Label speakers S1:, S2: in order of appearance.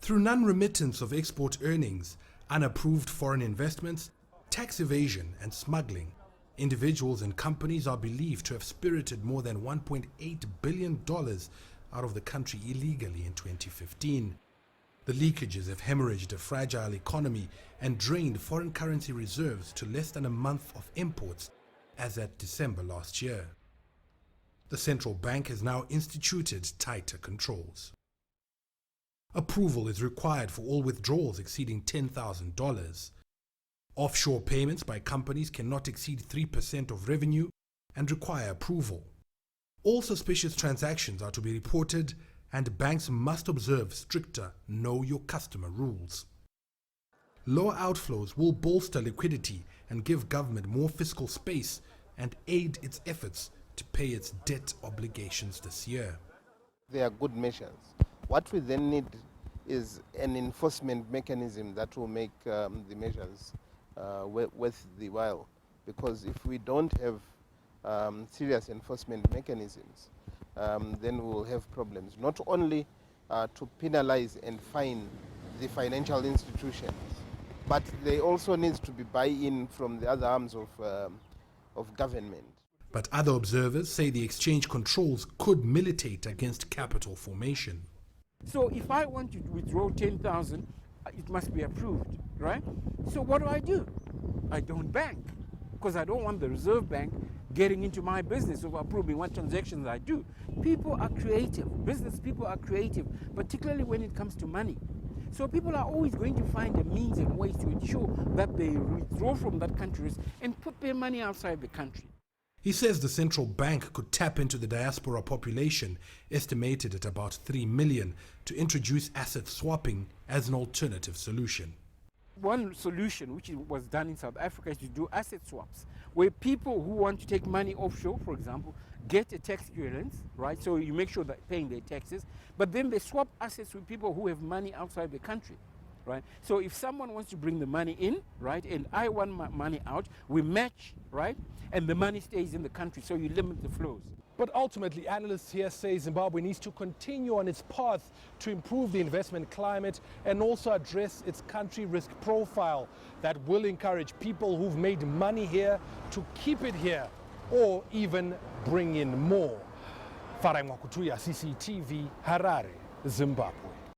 S1: Through non-remittance of export earnings, unapproved foreign investments, tax evasion and smuggling, individuals and companies are believed to have spirited more than $1.8 billion out of the country illegally in 2015. The leakages have hemorrhaged a fragile economy and drained foreign currency reserves to less than a month of imports as at December last year. The central bank has now instituted tighter controls. Approval is required for all withdrawals exceeding $10,000. Offshore payments by companies cannot exceed 3% of revenue and require approval. All suspicious transactions are to be reported, and banks must observe stricter know your customer rules. Lower outflows will bolster liquidity and give government more fiscal space and aid its efforts to pay its debt obligations this year.
S2: They are good measures. What we then need is an enforcement mechanism that will make the measures worth the while. Because if we don't have serious enforcement mechanisms, then we will have problems. Not only to penalize and fine the financial institutions, but they also need to be buy-in from the other arms of government.
S1: But other observers say the exchange controls could militate against capital formation.
S3: So if I want to withdraw 10,000, it must be approved, right? So what do? I don't bank, because I don't want the Reserve Bank getting into my business of approving what transactions I do. People are creative, business people are creative, particularly when it comes to money. So people are always going to find a means and ways to ensure that they withdraw from that country and put their money outside the country.
S1: He says the central bank could tap into the diaspora population, estimated at about 3 million, to introduce asset swapping as an alternative solution.
S3: One solution which was done in South Africa is to do asset swaps, where people who want to take money offshore, for example, get a tax clearance, right? So you make sure they're paying their taxes, but then they swap assets with people who have money outside the country, right? So if someone wants to bring the money in, right, and I want my money out, we match, right? And the money stays in the country, so you limit the flows.
S4: But ultimately, analysts here say Zimbabwe needs to continue on its path to improve the investment climate and also address its country risk profile that will encourage people who've made money here to keep it here or even bring in more. Mangudya, CCTV, Harare, Zimbabwe.